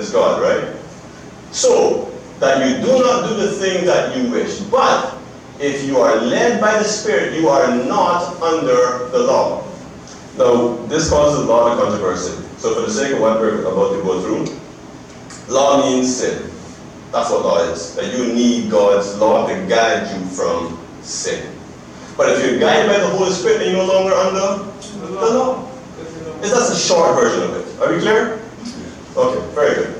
is God, right? So, that you do not do the thing that you wish. But, if you are led by the Spirit, you are not under the law. Now, this causes a lot of controversy. So for the sake of what we're about to go through, law means sin. That's what law is. That you need God's law to guide you from sin. But if you're guided by the Holy Spirit, then you're no longer under the law. That's a short version of it. Are we clear? Okay, very good.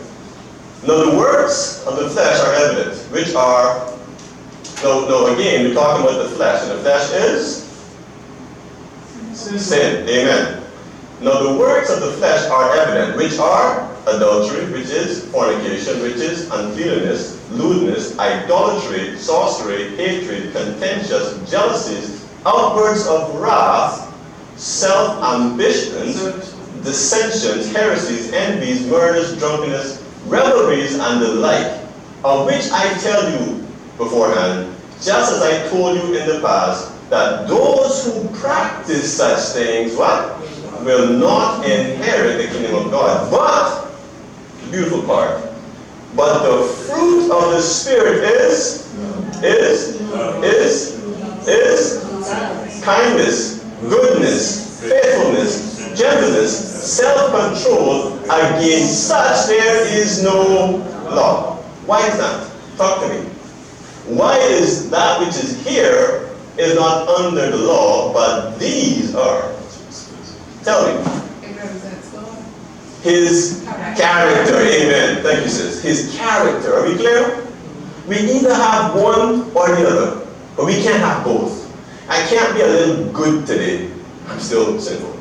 Now the works of the flesh are evident, which are, again, we're talking about the flesh, and the flesh is sin. Amen. Now the works of the flesh are evident, which are adultery, which is fornication, which is uncleanness, lewdness, idolatry, sorcery, hatred, contentious, jealousies, outbursts of wrath, self-ambitions, dissensions, heresies, envies, murders, drunkenness, revelries, and the like, of which I tell you beforehand, just as I told you in the past, that those who practice such things, what? Will not inherit the kingdom of God. But, the beautiful part, but the fruit of the Spirit is kindness, goodness, faithfulness, gentleness, self-control. Against such there is no law. Why is that? Talk to me. Why is that which is here is not under the law, but these are? Tell me. It represents God. His character. Amen. Thank you, sis. His character. Are we clear? We either have one or the other, but we can't have both. I can't be a little good today. I'm still sinful.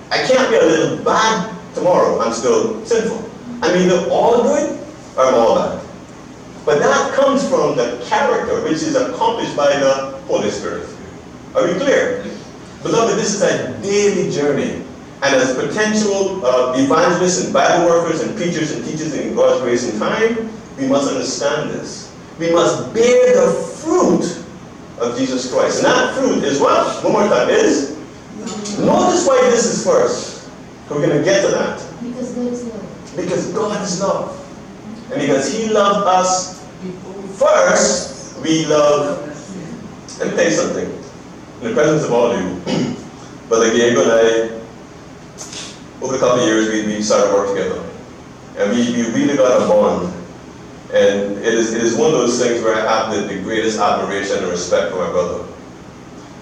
I can't be a little bad tomorrow. I'm still sinful. I'm either all good or I'm all bad. But that comes from the character which is accomplished by the Holy Spirit. Are we clear? Beloved, this is a daily journey. And as potential evangelists and Bible workers and preachers and teachers in God's grace and time, we must understand this. We must bear the fruit of Jesus Christ. And that fruit is what? One more time, is? Notice why this is first. We're going to get to that. Because God is love. Because God is love. And because He loved us first, we love. Let me tell you something. In the presence of all of you, Brother Gabriel and I, over a couple of years, we started work together. And we really got a bond. And it is one of those things where I have the greatest admiration and respect for my brother.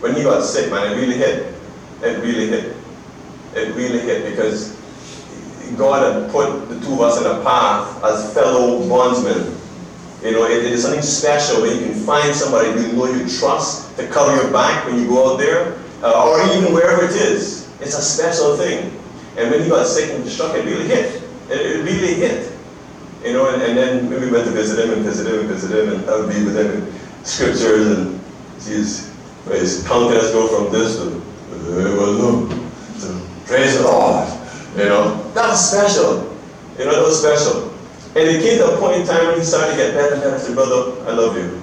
When he got sick, man, it really hit. It really hit. It really hit because God had put the two of us in a path as fellow bondsmen. You know, it is something special when you can find somebody you know you trust to cover your back when you go out there, or even wherever it is. It's a special thing. And when he got sick and struck, it really hit. It really hit. You know, and then we went to visit him and I would be with him in scriptures and his countenance go from this to praise the Lord. You know, that was special. You know, that was special. And it came to a point in time when he started to get better and better. I said, brother, I love you.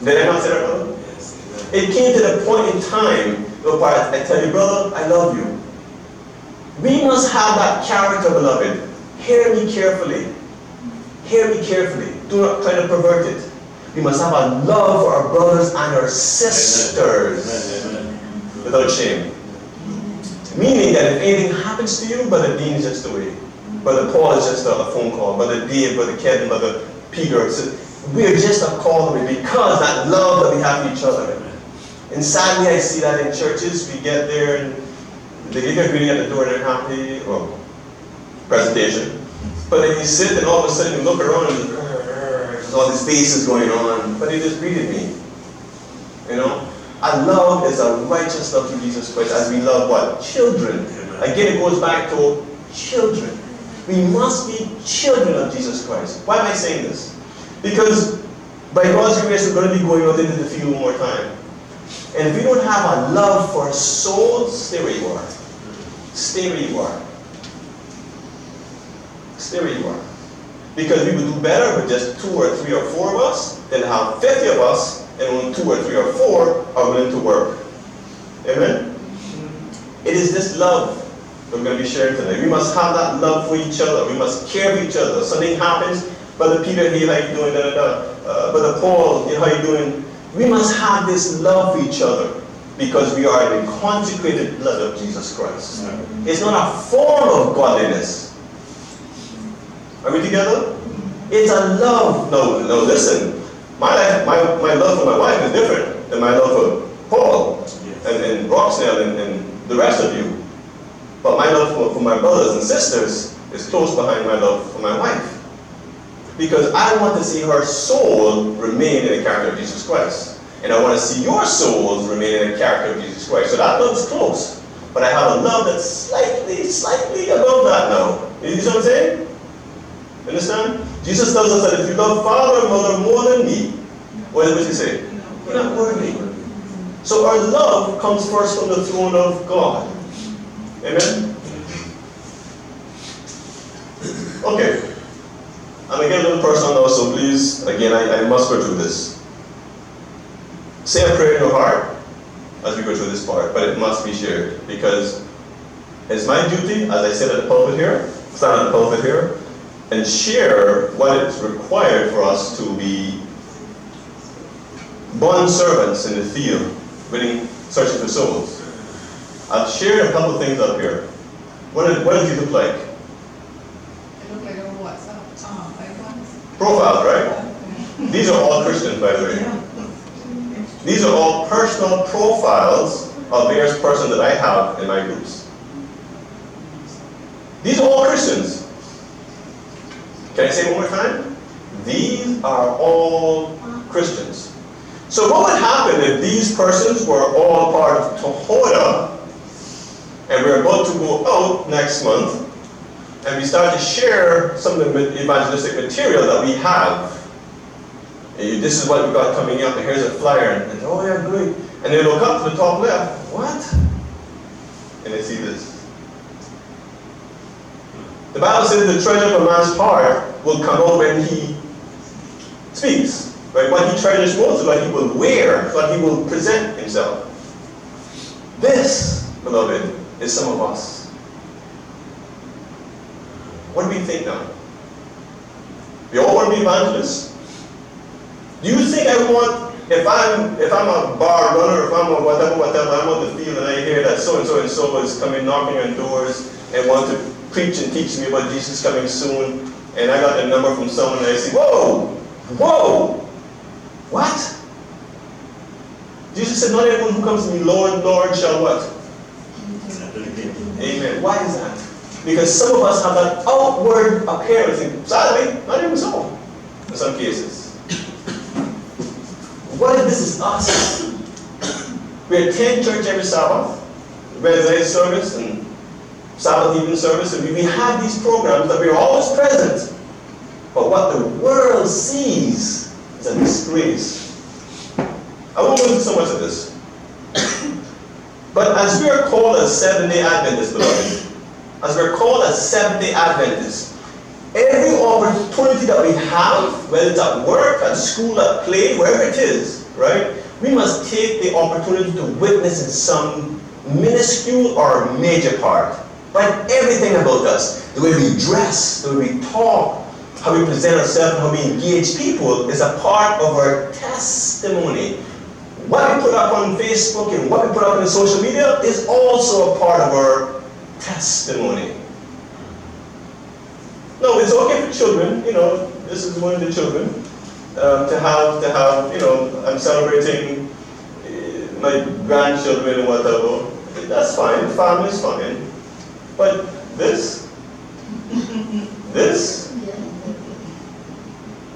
Did I not say that, brother? Yes. It came to the point in time where I tell you, brother, I love you. We must have that character, beloved. Hear me carefully. Hear me carefully. Do not try to pervert it. We must have a love for our brothers and our sisters. Amen. Without shame. Meaning that if anything happens to you, Brother Dean is just away. Brother Paul is just a phone call. Brother Dave, Brother Kevin, Brother Peter. We're just a call away because that love that we have for each other. And sadly, I see that in churches. We get there and they give you a greeting at the door and they're happy. Well, presentation. But then you sit and all of a sudden you look around and there's all these faces going on. But they just greeted me. You know? Our love is a righteous love to Jesus Christ as we love what? Children. Again, it goes back to children. We must be children of Jesus Christ. Why am I saying this? Because by God's grace, we're going to be going out into the field one more time. And if we don't have a love for souls, stay where you are. Stay where you are. Stay where you are. Because we would do better with just 2 or 3 or 4 of us than have 50 of us and when 2 or 3 or 4 are willing to work. Amen? It is this love that we're going to be sharing tonight. We must have that love for each other. We must care for each other. Something happens, Brother Peter, hey, how you doing? Brother Paul, hey, how you doing? We must have this love for each other because we are in the consecrated blood of Jesus Christ. It's not a form of godliness. Are we together? It's a love. No, listen. My love for my wife is different than my love for Paul and Roxanne and the rest of you. But my love for my brothers and sisters is close behind my love for my wife. Because I want to see her soul remain in the character of Jesus Christ. And I want to see your souls remain in the character of Jesus Christ. So that love is close. But I have a love that's slightly above that now. You see what I'm saying? Understand? Jesus tells us that if you love father and mother more than me, what does he say? You're not worthy. So our love comes first from the throne of God. Amen? Okay. I'm going to get a little personal now, so please, again, I must go through this. Say a prayer in your heart as we go through this part, but it must be shared because it's my duty, as I said at the pulpit here, stand at the pulpit here, and share what is required for us to be bond servants in the field, searching for souls. I've shared a couple of things up here. What does it look like? It look like a WhatsApp icons. Profiles, right? These are all Christians, by the way. These are all personal profiles of various persons that I have in my groups. These are all Christians. Can I say it one more time? These are all Christians. So what would happen if these persons were all part of Tohoda and we're about to go out next month and we start to share some of the evangelistic material that we have? This is what we got coming up, and here's a flyer, and oh yeah, great. And they look up to the top left, what? And they see this. The Bible says the treasure of a man's heart will come out when he speaks. Right? What he treasures most is what he will wear, what he will present himself. This, beloved, is some of us. What do we think now? We all want to be evangelists? Do you think I want, if I'm a bar runner, if I'm a whatever, I'm on the field and I hear that so and so is coming knocking on doors and want to preach and teach me about Jesus coming soon, and I got a number from someone and I say, whoa, what? Jesus said, not everyone who comes to me, Lord, Lord, shall what? Amen. Why is that? Because some of us have that outward appearance, and sadly, not even so, in some cases. What if this is us? We attend church every Sabbath, Wednesday service and Sabbath evening service, and we have these programs that we are always present. But what the world sees is a disgrace. I won't go into so much of this. But as we are called as Seventh-day Adventists, beloved, as we're called as Seventh-day Adventists, every opportunity that we have, whether it's at work, at school, at play, wherever it is, right? We must take the opportunity to witness in some minuscule or major part. Right? Everything about us, the way we dress, the way we talk, how we present ourselves, how we engage people is a part of our testimony. What we put up on Facebook and what we put up on social media is also a part of our testimony. No, it's okay for children, this is one of the children, to have, I'm celebrating my grandchildren and whatever. That's fine, family is fine. But this,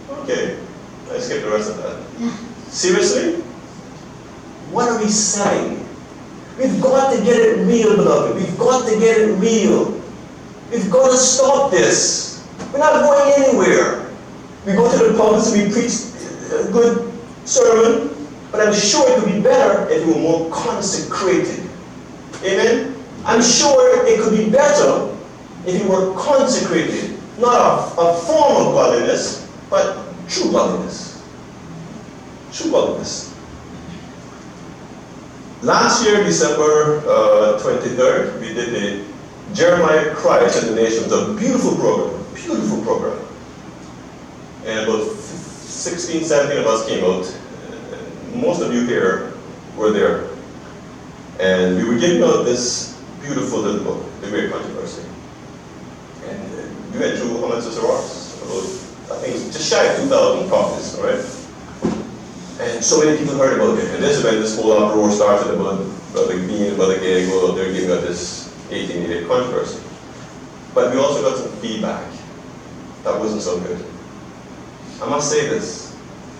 okay, I skip the rest of that. Seriously? What are we selling? We've got to get it real, beloved. We've got to get it real. We've got to stop this. We're not going anywhere. We go to the pulpits and we preach a good sermon, but I'm sure it would be better if we were more consecrated. Amen? I'm sure it could be better if you were consecrated. Not a form of godliness, but true godliness. True godliness. Last year, December 23rd, we did Jeremiah cried to the nations. A beautiful program, beautiful program. And about 16, 17 of us came out. Most of you here were there. And we were giving out this beautiful little book, The Great Controversy. And we went through how much Sister Ross? About, I think it was just shy of 2,000 copies, all right? And so many people heard about it. And this is when this whole uproar started about Brother Bean and Brother Gay go out there giving out this 1888 controversy. But we also got some feedback that wasn't so good. I must say this,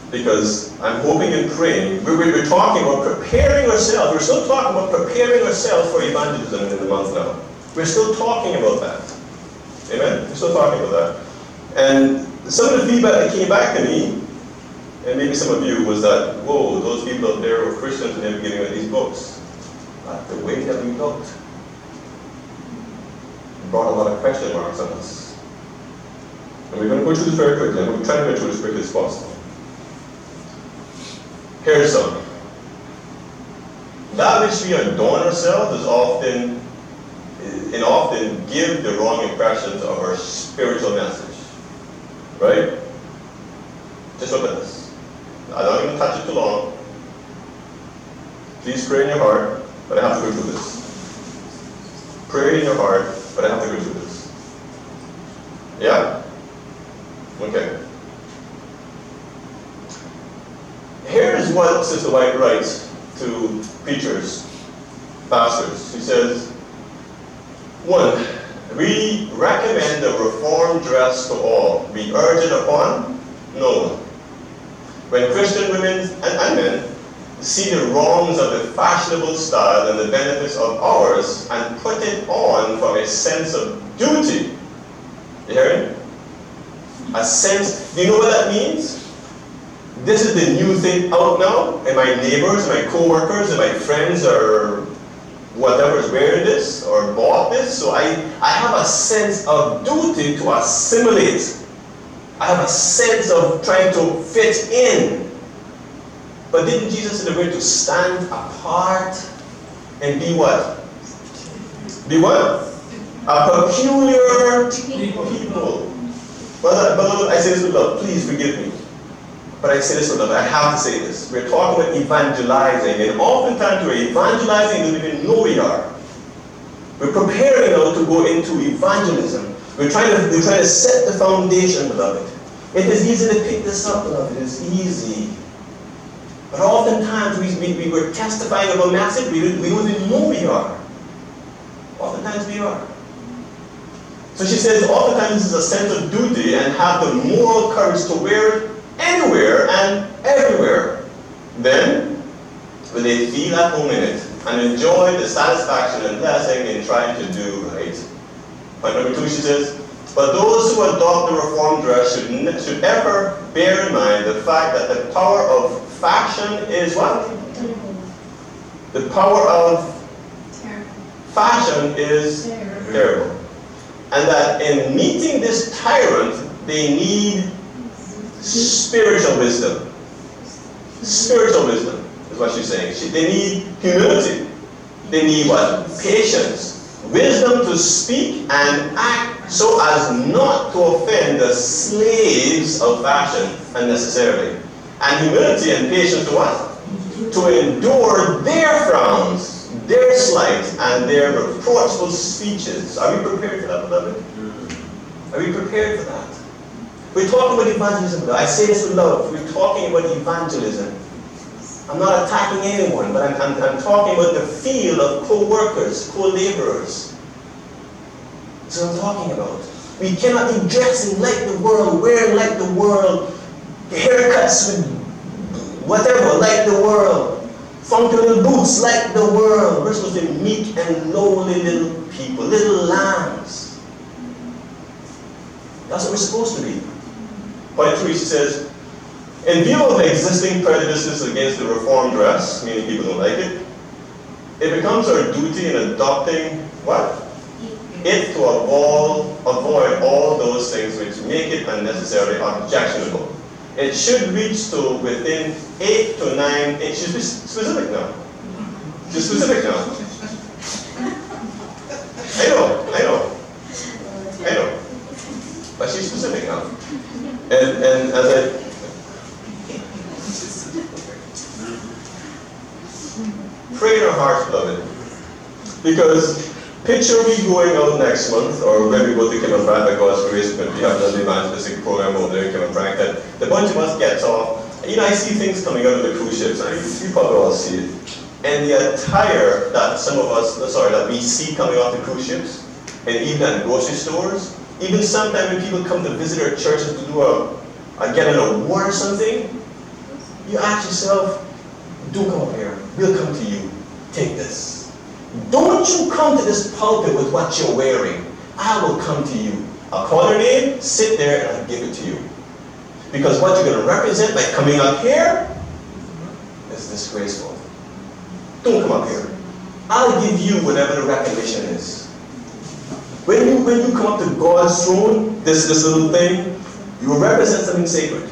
because I'm hoping and praying. We're talking about preparing ourselves. We're still talking about preparing ourselves for evangelism in the month now. We're still talking about that. Amen? We're still talking about that. And some of the feedback that came back to me, and maybe some of you, was that, whoa, those people out there were Christians and they were giving out these books. But the way that we looked brought a lot of question marks on us. And we're going to go through this very quickly. I'm going to try to go through this quickly as possible. Here's some. That which we adorn ourselves is often give the wrong impressions of our spiritual message. Right? Just look at this. I don't even touch it too long. Please pray in your heart, but I have to go through this. Pray in your heart, but I have to go through this. Yeah? Okay. Here's what Sister White writes to preachers, pastors. She says, 1, we recommend a reformed dress to all. We urge it upon no one. When Christian women and men see the wrongs of the fashionable style and the benefits of ours and put it on from a sense of duty. You hearing? A sense, do you know what that means? This is the new thing out now, and my neighbors, my co-workers, and my friends or whatever is wearing this or bought this, so I have a sense of duty to assimilate. I have a sense of trying to fit in. But didn't Jesus say we're to stand apart and be what? Be what? A peculiar people. But I say this with love. Please forgive me. But I say this with love. I have to say this. We're talking about evangelizing. And oftentimes we're evangelizing and we don't even know we are. We're preparing now to go into evangelism. We're trying to set the foundation, beloved. It is easy to pick this up, beloved. It is easy. But oftentimes we were testifying of a message we don't even know we are. Oftentimes we are. So she says, oftentimes this is a sense of duty and have the moral courage to wear it anywhere and everywhere. Then, will they feel at home in it and enjoy the satisfaction and blessing in trying to do right. Point number 2, she says, but those who adopt the reformed dress should ever bear in mind the fact that the power of faction is what? The power of fashion is terrible. And that in meeting this tyrant, they need spiritual wisdom. Spiritual wisdom is what she's saying. They need humility. They need what? Patience. Wisdom to speak and act so as not to offend the slaves of fashion unnecessarily. And humility and patience to what? To endure their frowns, their slights, and their reproachful speeches. Are we prepared for that, beloved? Are we prepared for that? We're talking about evangelism. I say this with love. We're talking about evangelism. I'm not attacking anyone, but I'm talking about the field of co-workers, co-laborers. That's what I'm talking about. We cannot be dressing like the world, wearing like the world, haircuts with whatever, like the world, funky little boots like the world. We're supposed to be meek and lowly little people, little lambs. That's what we're supposed to be. Point 3, she says, in view of the existing prejudices against the reformed dress, meaning people don't like it, it becomes our duty in adopting what? It to avoid all those things which make it unnecessarily objectionable. It should reach to within 8 to 9 inches. She's specific now. She's specific now. I know. And as I pray in our hearts, beloved, because picture me going out next month, or when we go to Plymouth by God's grace, when we have done the evangelistic program over there in Plymouth, that the bunch of us gets off. I see things coming out of the cruise ships, and you probably all see it. And the attire that that we see coming off the cruise ships, and even at grocery stores, even sometimes when people come to visit our churches to do get an award or something, you ask yourself, don't come up here, we'll come to you, take this. Don't you come to this pulpit with what you're wearing. I will come to you. I'll call your name, sit there, and I'll give it to you. Because what you're going to represent by coming up here is disgraceful. Don't come up here. I'll give you whatever the recognition is. When you come up to God's throne, this little thing, you will represent something sacred.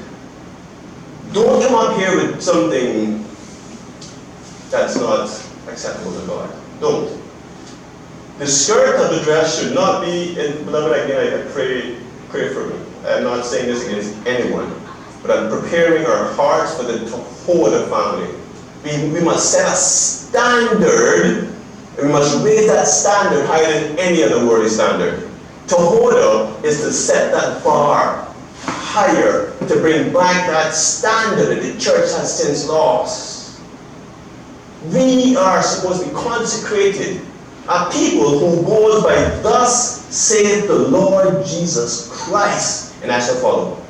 Don't come up here with something that's not acceptable to God. Don't. The skirt of the dress should not be, and beloved, again, I pray for me. I'm not saying this against anyone, but I'm preparing our hearts for the Tohoda family. We must set a standard, and we must raise that standard higher than any other worldly standard. Tohoda is to set that bar higher, to bring back that standard that the church has since lost. We are supposed to be consecrated, a people who goes by thus saith the Lord Jesus Christ, and I shall follow.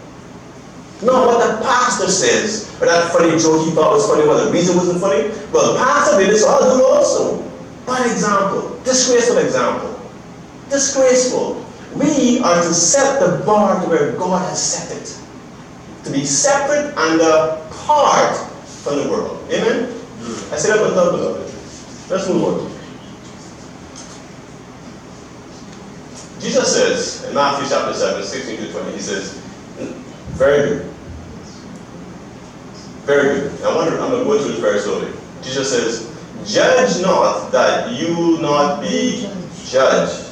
Not what the pastor says, or that funny joke he thought was funny, but the reason wasn't funny. Well, the pastor did it, so I'll do it also. Bad example, disgraceful example. Disgraceful. We are to set the bar to where God has set it. To be separate and apart from the world. Amen? I say that with love, beloved. Let's move on. Jesus says in Matthew chapter 7, 16 to 20, he says, very good. Very good. I'm going to go through this very slowly. Jesus says, judge not that you not be judged.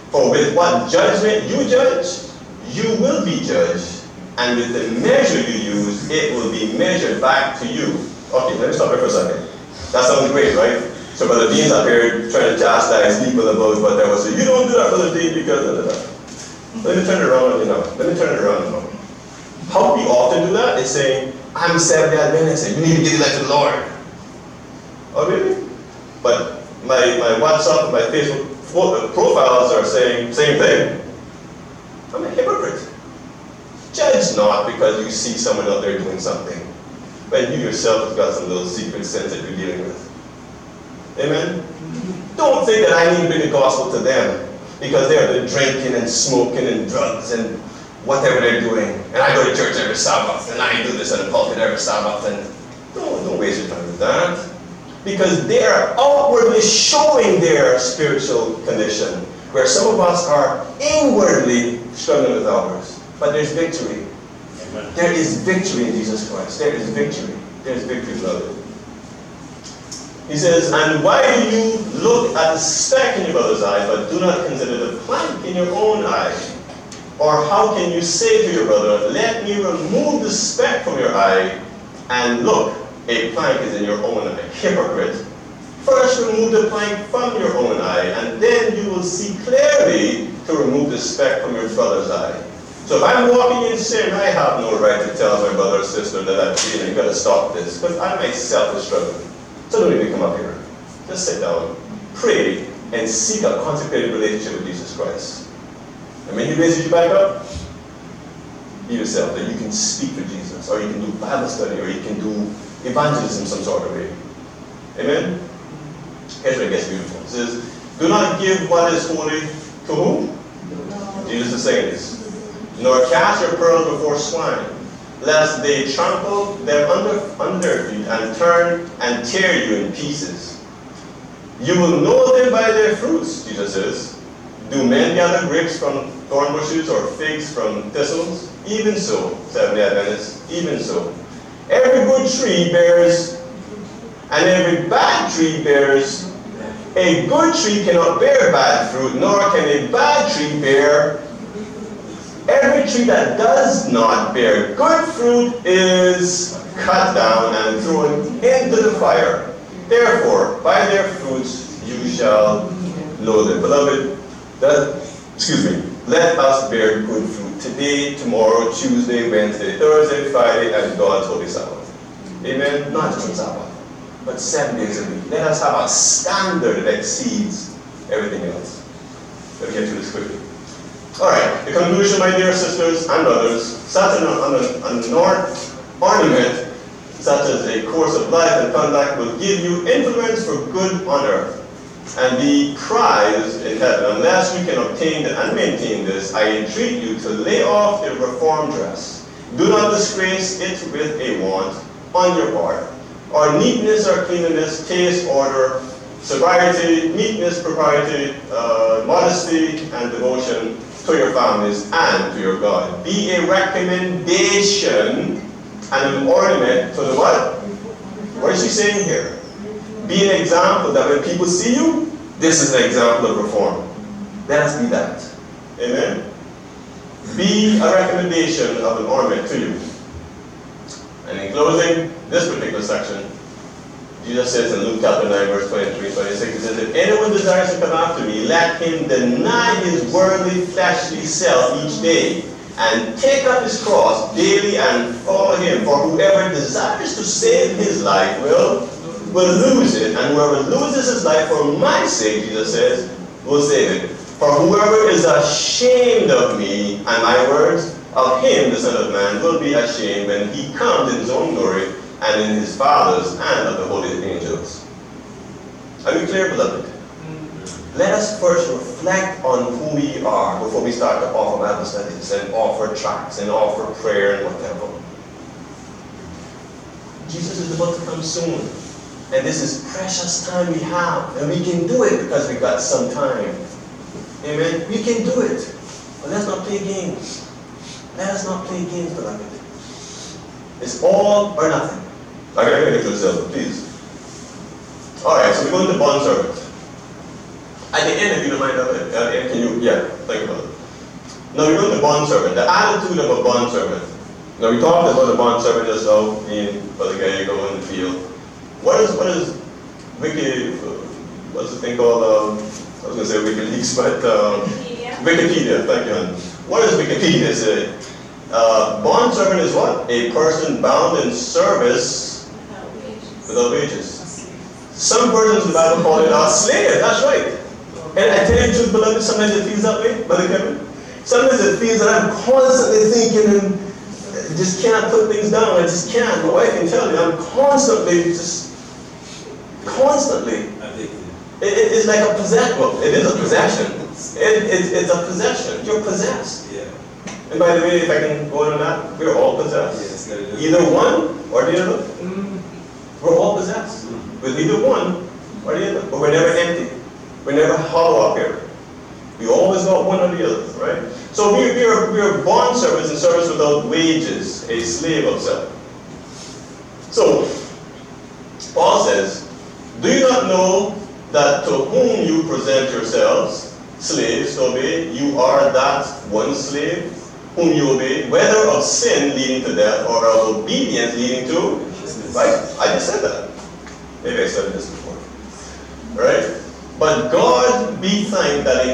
For with what judgment you judge, you will be judged. And with the measure you use, it will be measured back to you. Okay, let me stop here for a second. That sounds great, right? So Brother Dean's up here trying to chastise people about what they will say. You don't do that, Brother Dean, because Let me turn it around, Let me turn it around. How we often do that is saying, I'm Seventh-day Adventist, you need to give your life to the Lord. Oh, really? But my WhatsApp and my Facebook profiles are saying same thing. I'm a hypocrite. Judge not because you see someone out there doing something, when you yourself have got some little secret sins that you're dealing with. Amen? Don't think that I need to bring the gospel to them because they're drinking and smoking and drugs and whatever they're doing. And I go to church every Sabbath and I do this in the pulpit every Sabbath. And don't waste your time with that. Because they are outwardly showing their spiritual condition, where some of us are inwardly struggling with ours. But there's victory. Amen. There is victory in Jesus Christ. There is victory. There is victory, beloved. He says, and why do you look at the speck in your brother's eye, but do not consider the plank in your own eye? Or how can you say to your brother, let me remove the speck from your eye, and look, a plank is in your own eye? Hypocrite. First remove the plank from your own eye, and then you will see clearly to remove the speck from your brother's eye. So if I'm walking in sin, I have no right to tell my brother or sister that I'm feeling, you've got to stop this, because I myself is struggling. So don't need to come up here. Just sit down, pray, and seek a consecrated relationship with Jesus Christ. And when he raises you back up, be yourself, that you can speak for Jesus, or you can do Bible study, or you can do evangelism some sort of way. Amen? Here's where it gets beautiful. It says, do not give what is holy to whom? Jesus is saying this. Nor cast your pearls before swine, lest they trample them under their feet and turn and tear you in pieces. You will know them by their fruits, Jesus says. Do men gather grapes from thorn bushes or figs from thistles? Even so, Seventh-day Adventists, even so. Every good tree bears, and every bad tree bears. A good tree cannot bear bad fruit, nor can a bad tree bear Every tree that does not bear good fruit is cut down and thrown into the fire. Therefore, by their fruits you shall know them. Beloved, let us bear good fruit today, tomorrow, Tuesday, Wednesday, Thursday, Friday, and God's holy Sabbath. Amen? Not just on Sabbath, but 7 days a week. Let us have a standard that exceeds everything else. Let me get to this quickly. Alright, the conclusion, my dear sisters and brothers, such an ornament, such as a course of life and conduct, will give you influence for good on earth and be prized in heaven. Unless you can obtain and maintain this, I entreat you to lay off the reformed dress. Do not disgrace it with a want on your part, or neatness or cleanliness, taste, order, sobriety, meekness, propriety, modesty, and devotion to your families and to your God. Be a recommendation and an ornament to the what? What is she saying here? Be an example that when people see you, this is an example of reform. Let us be that. Amen? Be a recommendation of an ornament to you. And in closing this particular section, Jesus says in Luke chapter 9, verse 23, 26, he says, if anyone desires to come after me, let him deny his worldly, fleshly self each day, and take up his cross daily and follow him. For whoever desires to save his life will lose it, and whoever loses his life for my sake, Jesus says, will save it. For whoever is ashamed of me and my words, of him, the Son of Man, will be ashamed when he comes in his own glory and in his Father's and of the holy angels. Are we clear, beloved? Let us first reflect on who we are before we start to offer Bible studies and offer tracts and offer prayer and whatever. Jesus is about to come soon. And this is precious time we have. And we can do it because we got some time. Amen? We can do it. But let's not play games. Let us not play games, beloved. It's all or nothing. I'm going to get to this, please. Alright, so we're going to bond servant. At the end, if you don't mind, at the end, can you, think about it. Now we're going to bond servant. The attitude of a bond servant. Now we talked about a bond servant just now, being for the guy you go in the field. What is what's the thing called, I was going to say WikiLeaks, but Wikipedia, thank you, honey. What does Wikipedia say? Bond servant is what? A person bound in service without wages. Some versions of the Bible call it a slave, that's right. And I tell you the truth, beloved, sometimes it feels that way, Brother Kevin. Sometimes it feels that I'm constantly thinking and just can't put things down. I just can't. My wife can tell you, I'm constantly. It's like a possession. Well, it is a possession. It's a possession. You're possessed. Yeah. And by the way, if I can go on that, we're all possessed. Yes, either one or the other. We're all possessed. With either one or the other. But we're never empty. We're never hollow up here. We always got one or the other, right? So we are bond servants in service without wages, a slave of self. So, Paul says, do you not know that to whom you present yourselves, slaves to obey, you are that one slave whom you obey, whether of sin leading to death or of obedience leading to right? I just said that. Maybe I said this before. Right? But God be thanked that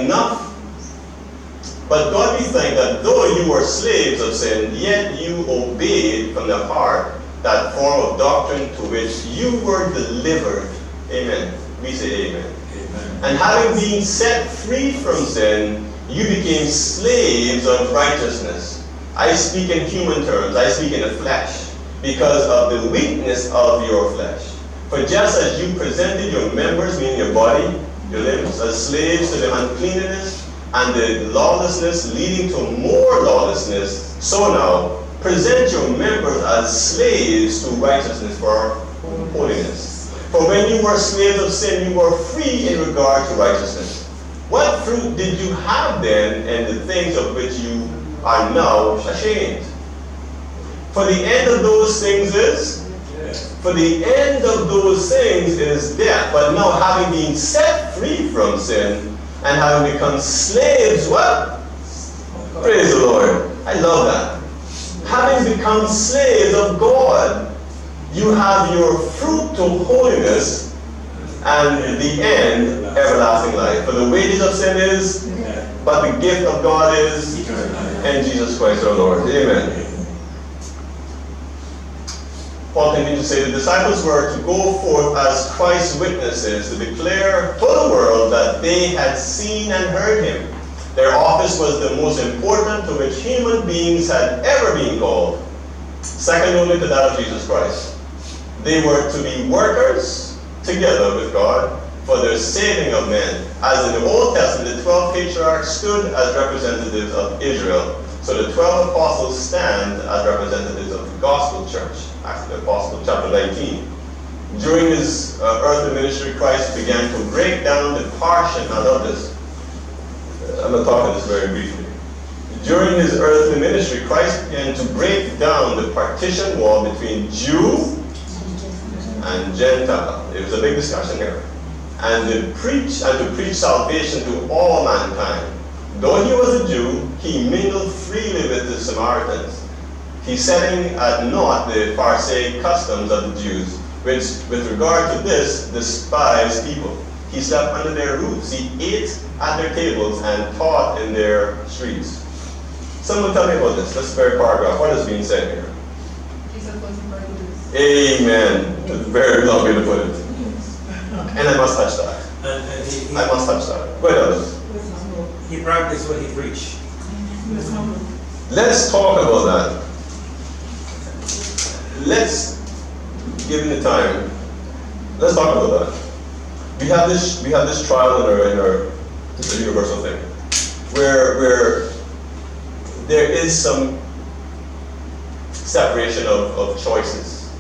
though you were slaves of sin, yet you obeyed from the heart that form of doctrine to which you were delivered. Amen. We say amen. Amen. And having been set free from sin, you became slaves of righteousness. I speak in human terms. I speak in the flesh, because of the weakness of your flesh. For just as you presented your members, meaning your body, your limbs, as slaves to the uncleanness and the lawlessness leading to more lawlessness, so now present your members as slaves to righteousness for holiness. For when you were slaves of sin, you were free in regard to righteousness. What fruit did you have then in the things of which you are now ashamed? For the end of those things is? For the end of those things is death. But now, having been set free from sin and having become slaves, what? Praise the Lord. I love that. Having become slaves of God, you have your fruit to holiness and the end, everlasting life. For the wages of sin is, but the gift of God is in Jesus Christ our Lord. Amen. Paul continues to say, the disciples were to go forth as Christ's witnesses to declare to the world that they had seen and heard him. Their office was the most important to which human beings had ever been called, second only to that of Jesus Christ. They were to be workers together with God for the saving of men. As in the Old Testament, the 12 patriarchs stood as representatives of Israel, so the 12 apostles stand as representatives of the gospel church. Acts of the Apostles, chapter 19. During his earthly ministry, Christ began to break down the partition. I love this. I'm going to talk on this very briefly. During his earthly ministry, Christ began to break down the partition wall between Jew and Gentile. It was a big discussion here. And to preach salvation to all mankind. Though he was a Jew, he mingled freely with the Samaritans. He setting at naught the Pharisaic customs of the Jews, which, with regard to this, despised people. He slept under their roofs. He ate at their tables and taught in their streets. Someone tell me about this. This very paragraph. What is being said here? Jesus wasn't burglars. Amen. That's a very long way to put it. And I must touch that. I must touch that. Go ahead, others. He practiced what he preached. Let's talk about that. Let's, given the time, let's talk about that. We have this trial in our this is a universal thing, where there is some separation of choices.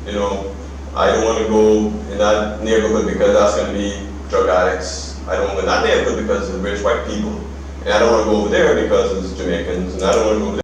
You know, I don't want to go in that neighborhood because that's going to be drug addicts. I don't want to go in that neighborhood because it's rich white people. And I don't want to go over there because it's Jamaicans. And I don't want to go over there